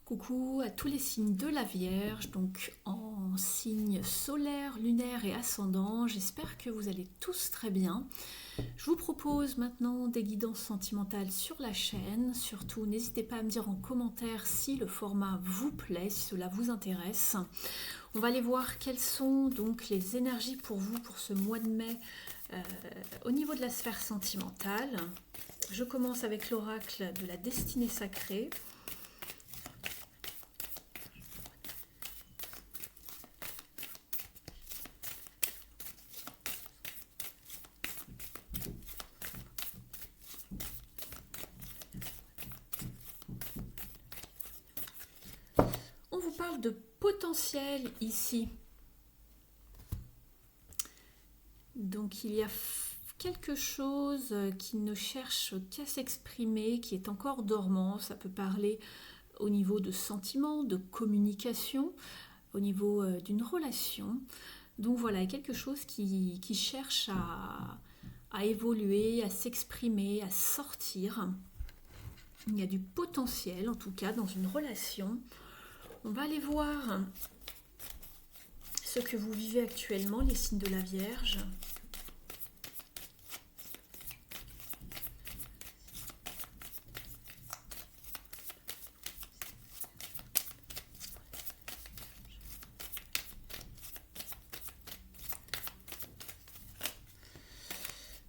Coucou à tous les signes de la Vierge, donc en signe solaire, lunaire et ascendant. J'espère que vous allez tous très bien. Je vous propose maintenant des guidances sentimentales sur la chaîne. Surtout, n'hésitez pas à me dire en commentaire si le format vous plaît, si cela vous intéresse. On va aller voir quelles sont donc les énergies pour vous pour ce mois de mai au niveau de la sphère sentimentale. Je commence avec l'oracle de la destinée sacrée. On vous parle de potentiel ici. Donc il y a quelque chose qui ne cherche qu'à s'exprimer, qui est encore dormant. Ça peut parler au niveau de sentiments, de communication, au niveau d'une relation. Donc voilà, il y a quelque chose qui cherche à évoluer, à s'exprimer, à sortir. Il y a du potentiel, en tout cas, dans une relation. On va aller voir ce que vous vivez actuellement, les signes de la Vierge.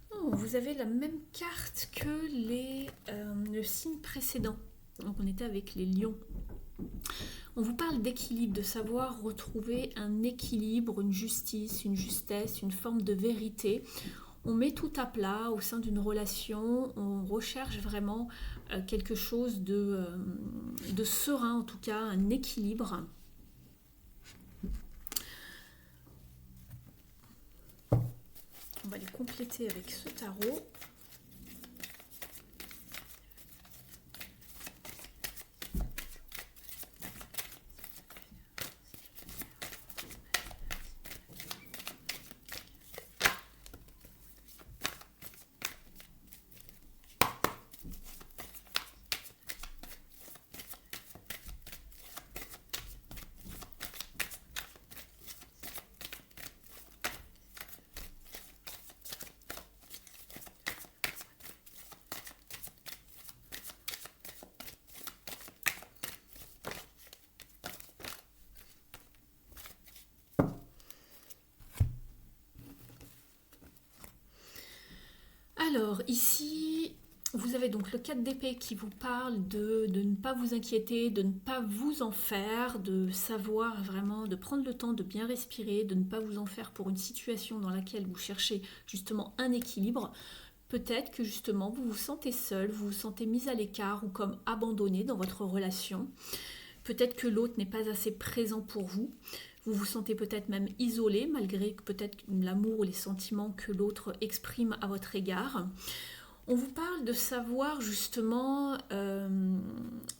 Oh, vous avez la même carte que le signe précédent. Donc on était avec les lions. On vous parle d'équilibre, de savoir retrouver un équilibre, une justice, une justesse, une forme de vérité. On met tout à plat au sein d'une relation, on recherche vraiment quelque chose de serein, en tout cas un équilibre. On va les compléter avec ce tarot. Alors ici, vous avez donc le 4 d'épée qui vous parle de ne pas vous inquiéter, de ne pas vous en faire, de savoir vraiment, de prendre le temps de bien respirer, de ne pas vous en faire pour une situation dans laquelle vous cherchez justement un équilibre. Peut-être que justement vous vous sentez seul, vous vous sentez mis à l'écart ou comme abandonné dans votre relation. Peut-être que l'autre n'est pas assez présent pour vous. Vous vous sentez peut-être même isolé, malgré peut-être l'amour ou les sentiments que l'autre exprime à votre égard. On vous parle de savoir justement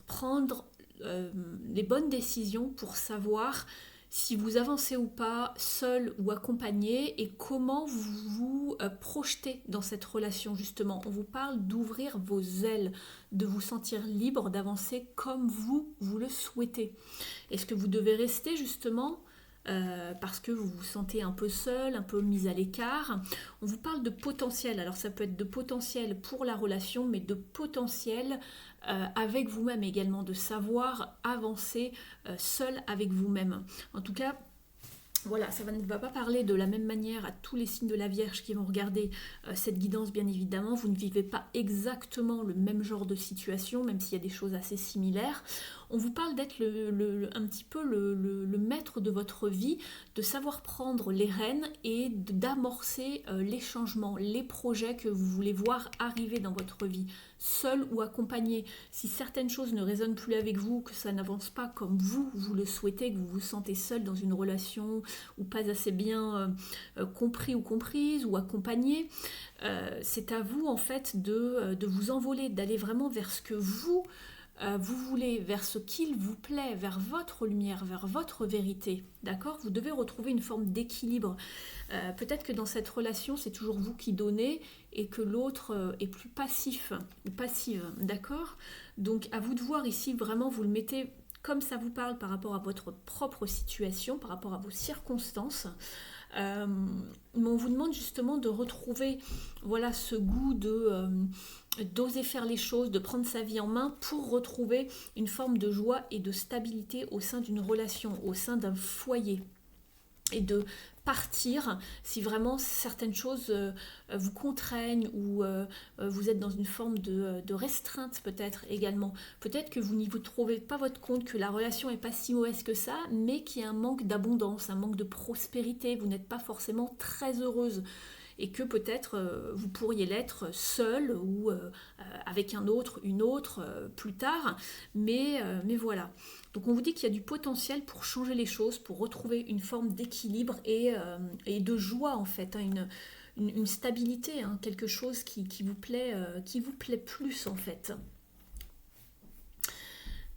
prendre les bonnes décisions pour savoir si vous avancez ou pas, seul ou accompagné, et comment vous vous projetez dans cette relation justement. On vous parle d'ouvrir vos ailes, de vous sentir libre, d'avancer comme vous le souhaitez. Est-ce que vous devez rester justement parce que vous vous sentez un peu seul, un peu mis à l'écart? On vous parle de potentiel, alors ça peut être de potentiel pour la relation, mais de potentiel avec vous-même également, de savoir avancer seul avec vous-même. En tout cas, voilà, ça ne va pas parler de la même manière à tous les signes de la Vierge qui vont regarder cette guidance, bien évidemment. Vous ne vivez pas exactement le même genre de situation, même s'il y a des choses assez similaires. On vous parle d'être un petit peu le maître de votre vie, de savoir prendre les rênes et d'amorcer les changements, les projets que vous voulez voir arriver dans votre vie, seul ou accompagné. Si certaines choses ne résonnent plus avec vous, que ça n'avance pas comme vous le souhaitez, que vous vous sentez seul dans une relation ou pas assez bien compris ou comprise ou accompagné, c'est à vous en fait de vous envoler, d'aller vraiment vers ce que vous voulez, vers ce qu'il vous plaît, vers votre lumière, vers votre vérité, d'accord? Vous devez retrouver une forme d'équilibre. Peut-être que dans cette relation, c'est toujours vous qui donnez et que l'autre est plus passif ou passive, d'accord? Donc à vous de voir ici, vraiment, vous le mettez comme ça vous parle par rapport à votre propre situation, par rapport à vos circonstances. Mais on vous demande justement de retrouver voilà, ce goût d'oser faire les choses, de prendre sa vie en main pour retrouver une forme de joie et de stabilité au sein d'une relation, au sein d'un foyer. Et de partir si vraiment certaines choses vous contraignent ou vous êtes dans une forme de restreinte peut-être également. Peut-être que vous n'y vous trouvez pas votre compte, que la relation n'est pas si mauvaise que ça, mais qu'il y a un manque d'abondance, un manque de prospérité, vous n'êtes pas forcément très heureuse. Et que peut-être vous pourriez l'être seul ou avec un autre, une autre plus tard, mais voilà. Donc on vous dit qu'il y a du potentiel pour changer les choses, pour retrouver une forme d'équilibre et de joie en fait, hein, une stabilité, hein, quelque chose qui vous plaît plus en fait.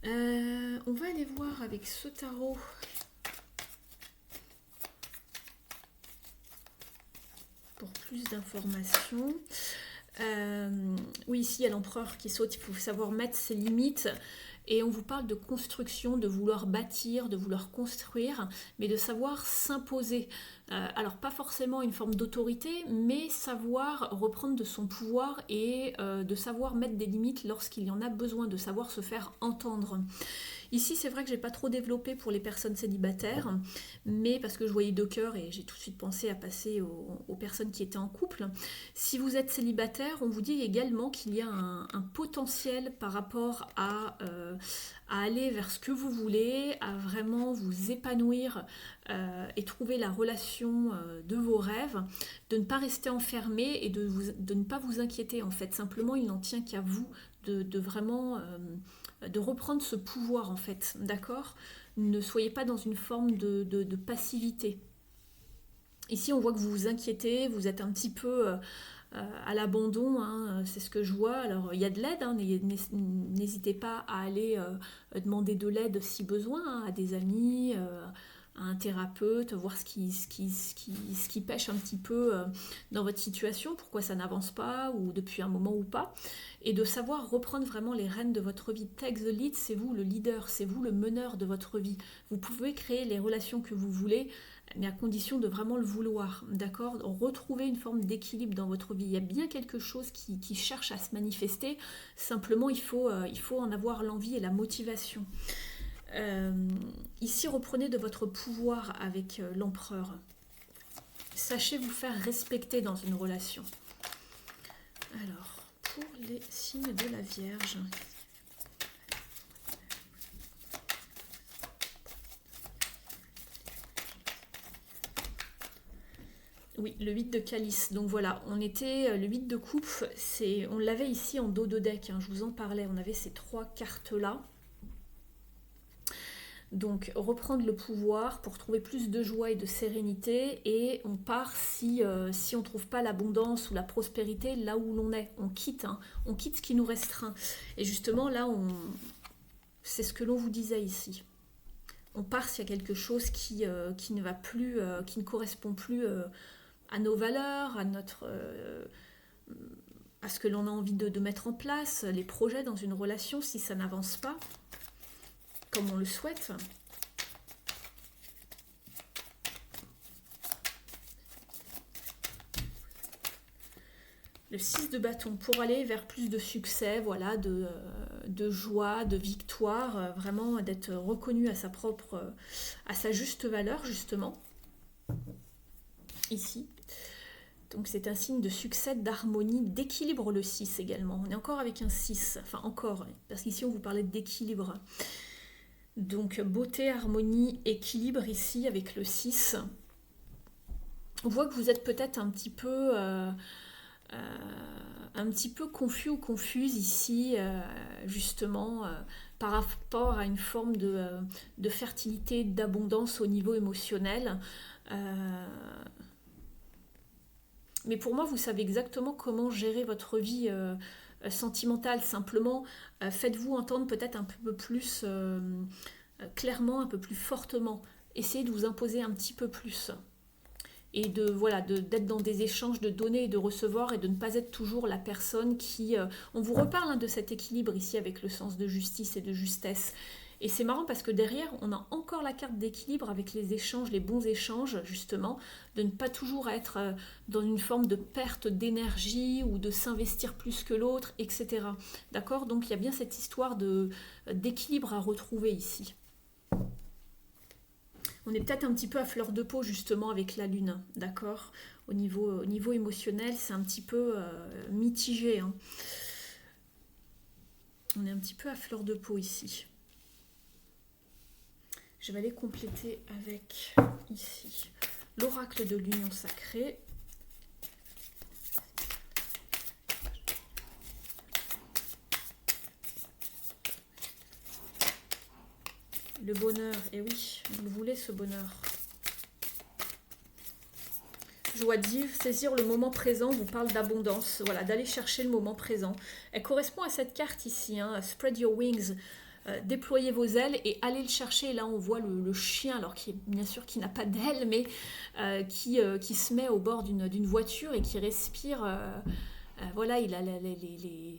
On va aller voir avec ce tarot. Pour plus d'informations. Oui, ici il y a l'empereur qui saute, il faut savoir mettre ses limites. Et on vous parle de construction, de vouloir bâtir, de vouloir construire, mais de savoir s'imposer. Alors pas forcément une forme d'autorité, mais savoir reprendre de son pouvoir et de savoir mettre des limites lorsqu'il y en a besoin, de savoir se faire entendre. Ici, c'est vrai que j'ai pas trop développé pour les personnes célibataires, mais parce que je voyais 2 cœurs et j'ai tout de suite pensé à passer aux personnes qui étaient en couple. Si vous êtes célibataire, on vous dit également qu'il y a un potentiel par rapport à aller vers ce que vous voulez, à vraiment vous épanouir et trouver la relation de vos rêves, de ne pas rester enfermé et de ne pas vous inquiéter en fait. Simplement, il n'en tient qu'à vous de vraiment de reprendre ce pouvoir en fait, d'accord? Ne soyez pas dans une forme de passivité. Ici, on voit que vous vous inquiétez, vous êtes un petit peu à l'abandon, hein, c'est ce que je vois. Alors, il y a de l'aide, hein, n'hésitez pas à aller demander de l'aide si besoin, hein, à des amis, à un thérapeute, voir ce qui pêche un petit peu dans votre situation, pourquoi ça n'avance pas, ou depuis un moment ou pas, et de savoir reprendre vraiment les rênes de votre vie. Take the lead, c'est vous le leader, c'est vous le meneur de votre vie. Vous pouvez créer les relations que vous voulez, mais à condition de vraiment le vouloir, d'accord? Retrouver une forme d'équilibre dans votre vie. Il y a bien quelque chose qui cherche à se manifester, simplement il faut en avoir l'envie et la motivation. Ici, reprenez de votre pouvoir avec l'empereur. Sachez vous faire respecter dans une relation. Alors, pour les signes de la Vierge. Oui, le 8 de calice. Donc voilà, on était le 8 de coupe, on l'avait ici en dos de deck, hein, je vous en parlais, on avait ces 3 cartes-là. Donc reprendre le pouvoir pour trouver plus de joie et de sérénité, et on part si on ne trouve pas l'abondance ou la prospérité là où l'on est. On quitte ce qui nous restreint. Et justement là, c'est ce que l'on vous disait ici. On part s'il y a quelque chose qui ne va plus, qui ne correspond plus à nos valeurs, à ce que l'on a envie de mettre en place, les projets dans une relation, si ça n'avance pas comme on le souhaite. Le 6 de bâton, pour aller vers plus de succès, voilà, de joie, de victoire, vraiment d'être reconnu à sa juste valeur, justement. Ici. Donc c'est un signe de succès, d'harmonie, d'équilibre, le 6 également. On est encore avec un 6, enfin encore, parce qu'ici on vous parlait d'équilibre. Donc beauté, harmonie, équilibre ici avec le 6. On voit que vous êtes peut-être un petit peu confus ou confuse ici, justement, par rapport à une forme de fertilité, d'abondance au niveau émotionnel. Mais pour moi, vous savez exactement comment gérer votre vie sentimentale. Simplement, faites-vous entendre peut-être un peu plus clairement, un peu plus fortement. Essayez de vous imposer un petit peu plus. Et d'être dans des échanges, de donner et de recevoir, et de ne pas être toujours la personne qui... on vous reparle de cet équilibre ici avec le sens de justice et de justesse. Et c'est marrant parce que derrière, on a encore la carte d'équilibre avec les échanges, les bons échanges, justement, de ne pas toujours être dans une forme de perte d'énergie ou de s'investir plus que l'autre, etc. D'accord? Donc il y a bien cette histoire d'équilibre à retrouver ici. On est peut-être un petit peu à fleur de peau justement avec la lune, d'accord? Au niveau émotionnel, c'est un petit peu mitigé, hein. On est un petit peu à fleur de peau ici. Je vais aller compléter avec ici l'oracle de l'union sacrée. Le bonheur, et oui, vous le voulez ce bonheur. Joie de vivre, saisir le moment présent, vous parle d'abondance, voilà, d'aller chercher le moment présent. Elle correspond à cette carte ici, hein, Spread your wings, déployez vos ailes et allez le chercher. Et là on voit le chien, alors qui bien sûr qui n'a pas d'ailes, mais qui se met au bord d'une voiture et qui respire. Voilà, il a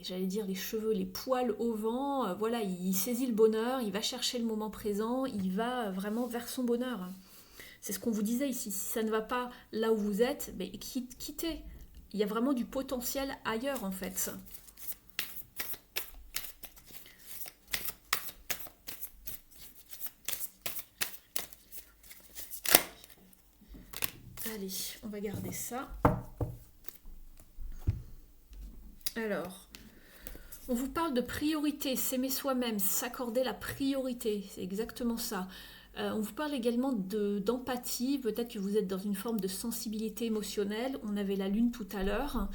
j'allais dire les cheveux, les poils au vent. Voilà, il saisit le bonheur, il va chercher le moment présent, il va vraiment vers son bonheur. C'est ce qu'on vous disait ici. Si ça ne va pas là où vous êtes, mais quittez. Il y a vraiment du potentiel ailleurs en fait. Allez, on va garder ça. Alors, on vous parle de priorité, s'aimer soi-même, s'accorder la priorité, c'est exactement ça. On vous parle également d'empathie, peut-être que vous êtes dans une forme de sensibilité émotionnelle, on avait la lune tout à l'heure,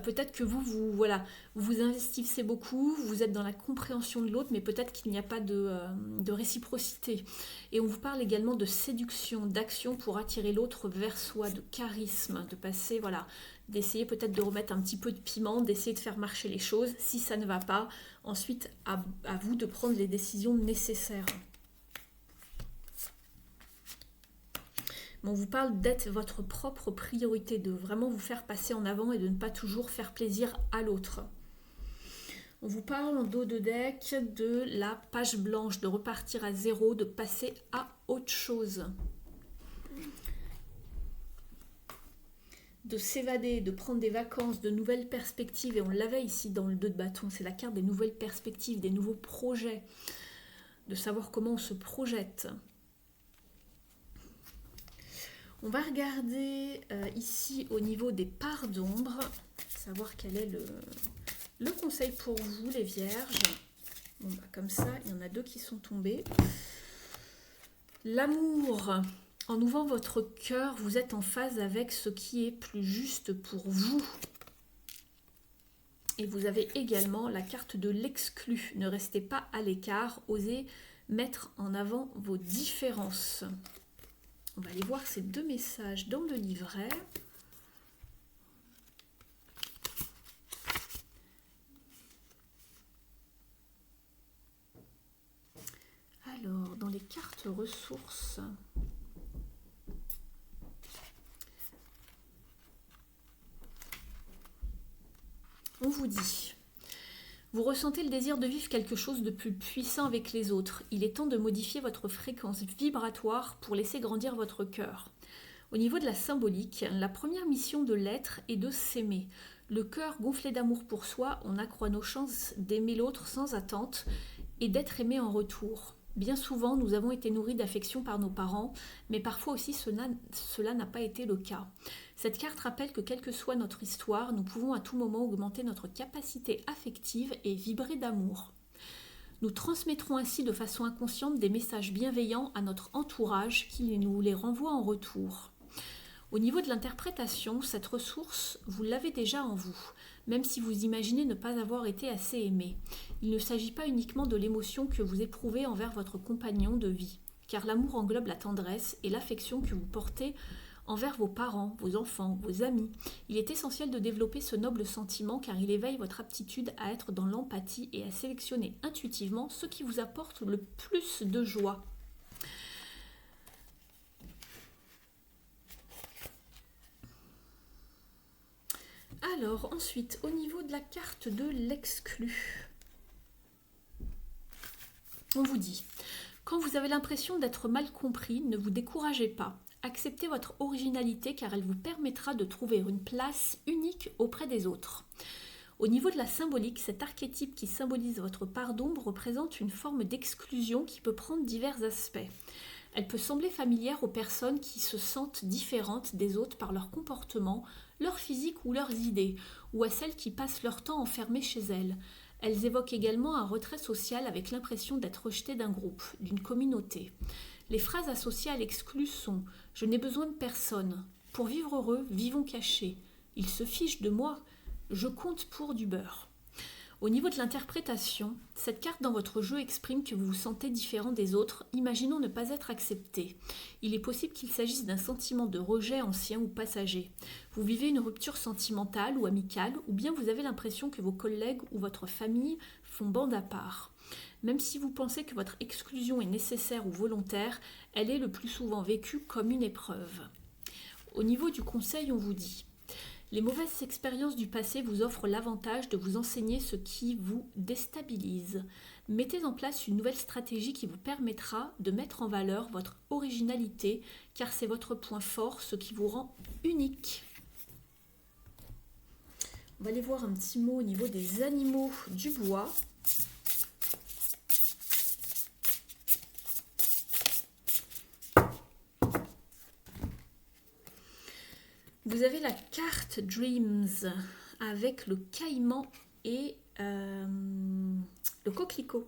peut-être que voilà, vous investissez beaucoup, vous êtes dans la compréhension de l'autre, mais peut-être qu'il n'y a pas de réciprocité. Et on vous parle également de séduction, d'action pour attirer l'autre vers soi, de charisme, de passer, voilà, d'essayer peut-être de remettre un petit peu de piment, d'essayer de faire marcher les choses. Si ça ne va pas, ensuite à vous de prendre les décisions nécessaires. On vous parle d'être votre propre priorité, de vraiment vous faire passer en avant et de ne pas toujours faire plaisir à l'autre. On vous parle en dos de deck de la page blanche, de repartir à zéro, de passer à autre chose. De s'évader, de prendre des vacances, de nouvelles perspectives. Et on l'avait ici dans le 2 de bâton, c'est la carte des nouvelles perspectives, des nouveaux projets, de savoir comment on se projette. On va regarder ici au niveau des parts d'ombre, savoir quel est le conseil pour vous les vierges. Bon, bah, comme ça, il y en a 2 qui sont tombés. L'amour. En ouvrant votre cœur, vous êtes en phase avec ce qui est plus juste pour vous. Et vous avez également la carte de l'exclu. Ne restez pas à l'écart, osez mettre en avant vos différences. On va aller voir ces 2 messages dans le livret. Alors, dans les cartes ressources, on vous dit, vous ressentez le désir de vivre quelque chose de plus puissant avec les autres. Il est temps de modifier votre fréquence vibratoire pour laisser grandir votre cœur. Au niveau de la symbolique, la première mission de l'être est de s'aimer. Le cœur gonflé d'amour pour soi, on accroît nos chances d'aimer l'autre sans attente et d'être aimé en retour. Bien souvent, nous avons été nourris d'affection par nos parents, mais parfois aussi cela n'a pas été le cas. Cette carte rappelle que quelle que soit notre histoire, nous pouvons à tout moment augmenter notre capacité affective et vibrer d'amour. Nous transmettrons ainsi de façon inconsciente des messages bienveillants à notre entourage qui nous les renvoie en retour. Au niveau de l'interprétation, cette ressource, vous l'avez déjà en vous, même si vous imaginez ne pas avoir été assez aimé. Il ne s'agit pas uniquement de l'émotion que vous éprouvez envers votre compagnon de vie, car l'amour englobe la tendresse et l'affection que vous portez envers vos parents, vos enfants, vos amis. Il est essentiel de développer ce noble sentiment car il éveille votre aptitude à être dans l'empathie et à sélectionner intuitivement ce qui vous apporte le plus de joie. Alors, ensuite, au niveau de la carte de l'exclu. On vous dit, quand vous avez l'impression d'être mal compris, ne vous découragez pas. Acceptez votre originalité car elle vous permettra de trouver une place unique auprès des autres. Au niveau de la symbolique, cet archétype qui symbolise votre part d'ombre représente une forme d'exclusion qui peut prendre divers aspects. Elle peut sembler familière aux personnes qui se sentent différentes des autres par leur comportement, leur physique ou leurs idées, ou à celles qui passent leur temps enfermées chez elles. Elles évoquent également un retrait social avec l'impression d'être rejetées d'un groupe, d'une communauté. Les phrases associées à l'exclu sont « Je n'ai besoin de personne »,« Pour vivre heureux, vivons cachés »,« Il se fiche de moi »,« Je compte pour du beurre ». Au niveau de l'interprétation, cette carte dans votre jeu exprime que vous vous sentez différent des autres, imaginons ne pas être accepté. Il est possible qu'il s'agisse d'un sentiment de rejet ancien ou passager. Vous vivez une rupture sentimentale ou amicale, ou bien vous avez l'impression que vos collègues ou votre famille font bande à part. Même si vous pensez que votre exclusion est nécessaire ou volontaire, elle est le plus souvent vécue comme une épreuve. Au niveau du conseil, on vous dit: les mauvaises expériences du passé vous offrent l'avantage de vous enseigner ce qui vous déstabilise. Mettez en place une nouvelle stratégie qui vous permettra de mettre en valeur votre originalité, car c'est votre point fort, ce qui vous rend unique. On va aller voir un petit mot au niveau des animaux du bois. Vous avez la carte Dreams avec le caïman et le coquelicot.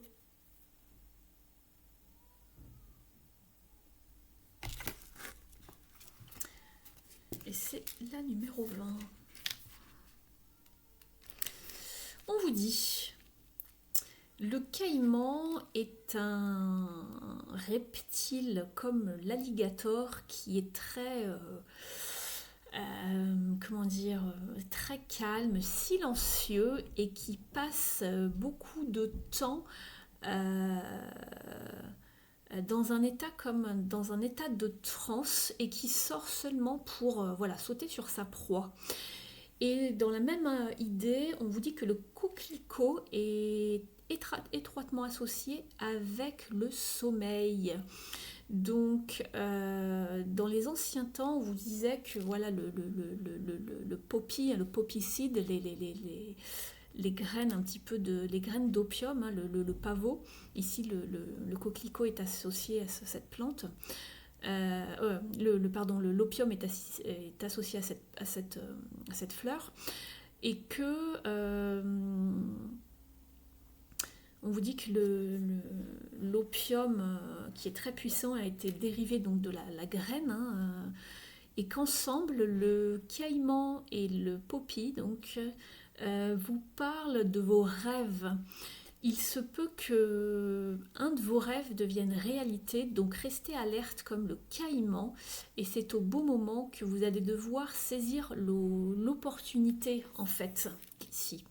Et c'est la numéro 20. On vous dit, le caïman est un reptile comme l'alligator qui est très... très calme, silencieux et qui passe beaucoup de temps dans un état de transe et qui sort seulement pour sauter sur sa proie. Et dans la même idée, on vous dit que le coquelicot est étroitement associé avec le sommeil. Donc, dans les anciens temps, on vous disait que voilà, le poppy, le poppy seed, les graines un petit peu les graines d'opium, hein, le pavot. Ici, le coquelicot est associé à cette plante. L'opium est associé à cette fleur. Et que... on vous dit que l'opium, qui est très puissant, a été dérivé donc de la graine, hein, et qu'ensemble, le caïman et le poppy vous parlent de vos rêves. Il se peut que un de vos rêves devienne réalité, donc restez alerte comme le caïman, et c'est au bon moment que vous allez devoir saisir l'opportunité, en fait, ici.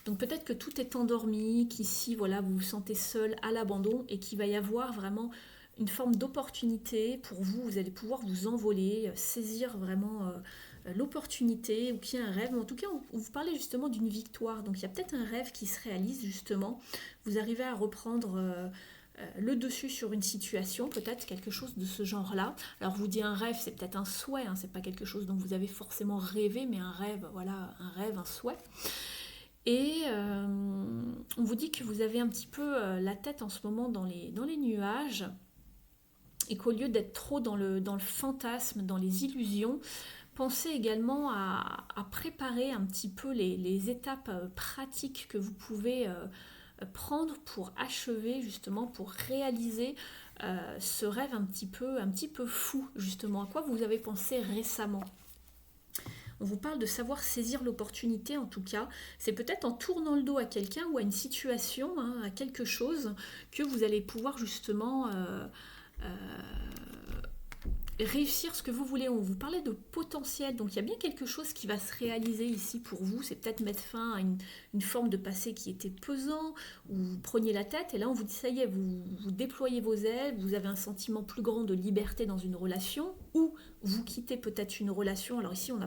Donc peut-être que tout est endormi, qu'ici, voilà, vous vous sentez seul à l'abandon et qu'il va y avoir vraiment une forme d'opportunité pour vous. Vous allez pouvoir vous envoler, saisir vraiment l'opportunité ou qu'il y a un rêve. Mais en tout cas, on vous parlait justement d'une victoire. Donc il y a peut-être un rêve qui se réalise justement. Vous arrivez à reprendre le dessus sur une situation, peut-être quelque chose de ce genre-là. Alors je vous dis un rêve, c'est peut-être un souhait, hein, c'est pas quelque chose dont vous avez forcément rêvé, mais un rêve, voilà, un souhait. Et on vous dit que vous avez un petit peu la tête en ce moment dans les nuages et qu'au lieu d'être trop dans le fantasme, dans les illusions, pensez également à préparer un petit peu les étapes pratiques que vous pouvez prendre pour achever, justement, pour réaliser ce rêve un petit peu fou, justement. À quoi vous avez pensé récemment ? On vous parle de savoir saisir l'opportunité, en tout cas. C'est peut-être en tournant le dos à quelqu'un ou à une situation, hein, à quelque chose, que vous allez pouvoir justement réussir ce que vous voulez. On vous parlait de potentiel, donc il y a bien quelque chose qui va se réaliser ici pour vous. C'est peut-être mettre fin à une forme de passé qui était pesant, où vous preniez la tête, et là on vous dit ça y est, vous déployez vos ailes, vous avez un sentiment plus grand de liberté dans une relation, ou vous quittez peut-être une relation. Alors ici on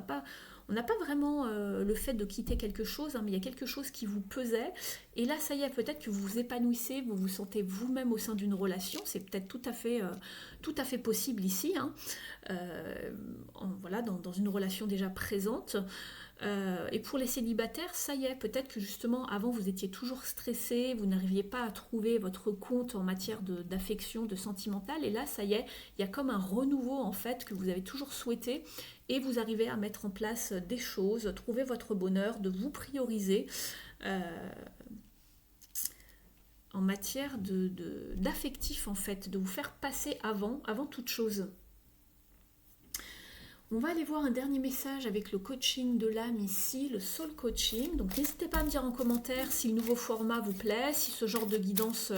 On n'a pas vraiment le fait de quitter quelque chose, hein, mais il y a quelque chose qui vous pesait. Et là, ça y est, peut-être que vous vous épanouissez, vous vous sentez vous-même au sein d'une relation. C'est peut-être tout à fait possible ici, hein. Voilà, dans une relation déjà présente. Et pour les célibataires, ça y est, peut-être que justement, avant, vous étiez toujours stressé, vous n'arriviez pas à trouver votre compte en matière d'affection, de sentimental, et là, ça y est, il y a comme un renouveau, en fait, que vous avez toujours souhaité, et vous arrivez à mettre en place des choses, trouver votre bonheur, de vous prioriser en matière d'affectif, en fait, de vous faire passer avant toute chose. On va aller voir un dernier message avec le coaching de l'âme ici, le soul coaching. Donc n'hésitez pas à me dire en commentaire si le nouveau format vous plaît, si ce genre de guidance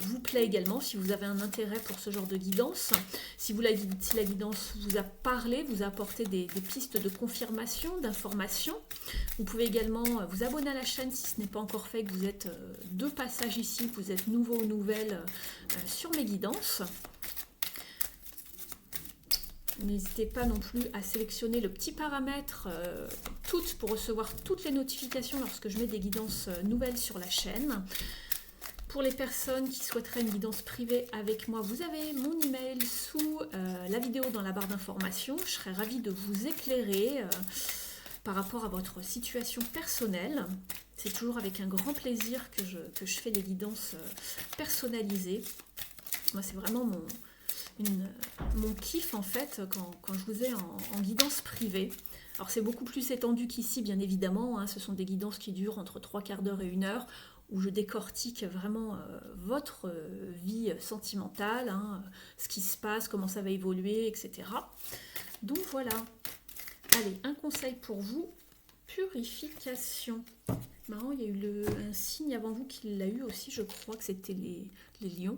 vous plaît également, si vous avez un intérêt pour ce genre de guidance, si la guidance vous a parlé, vous a apporté des pistes de confirmation, d'information. Vous pouvez également vous abonner à la chaîne si ce n'est pas encore fait, que vous êtes de passage ici, que vous êtes nouveau ou nouvelle sur mes guidances. N'hésitez pas non plus à sélectionner le petit paramètre toutes pour recevoir toutes les notifications lorsque je mets des guidances nouvelles sur la chaîne. Pour les personnes qui souhaiteraient une guidance privée avec moi, vous avez mon email sous la vidéo dans la barre d'information. Je serais ravie de vous éclairer par rapport à votre situation personnelle. C'est toujours avec un grand plaisir que je fais des guidances personnalisées. Moi, c'est vraiment mon kiff en fait quand je vous ai en guidance privée. Alors c'est beaucoup plus étendu qu'ici bien évidemment, hein. Ce sont des guidances qui durent entre 3/4 d'heure et 1 heure où je décortique vraiment votre vie sentimentale, hein, ce qui se passe, comment ça va évoluer, etc. Donc voilà. Allez, un conseil pour vous, purification. Marrant, il y a eu un signe avant vous qui l'a eu aussi, je crois que c'était les lions.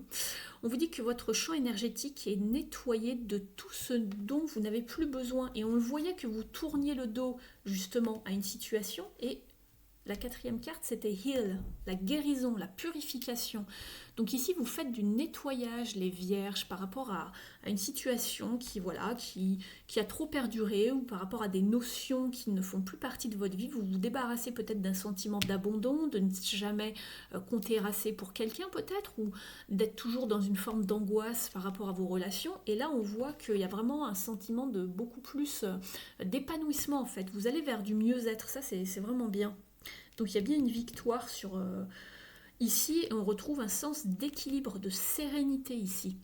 On vous dit que votre champ énergétique est nettoyé de tout ce dont vous n'avez plus besoin. Et on le voyait que vous tourniez le dos justement à une situation. Et la 4e carte, c'était heal, la guérison, la purification. Donc ici, vous faites du nettoyage, les vierges, par rapport à une situation qui a trop perduré ou par rapport à des notions qui ne font plus partie de votre vie. Vous vous débarrassez peut-être d'un sentiment d'abandon, de ne jamais compter assez pour quelqu'un peut-être, ou d'être toujours dans une forme d'angoisse par rapport à vos relations. Et là, on voit qu'il y a vraiment un sentiment de beaucoup plus d'épanouissement en fait. Vous allez vers du mieux-être, ça c'est vraiment bien. Donc il y a bien une victoire sur ici, et on retrouve un sens d'équilibre, de sérénité ici.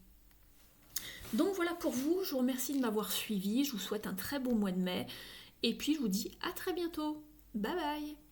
Donc voilà pour vous, je vous remercie de m'avoir suivi, je vous souhaite un très beau mois de mai, et puis je vous dis à très bientôt. Bye bye.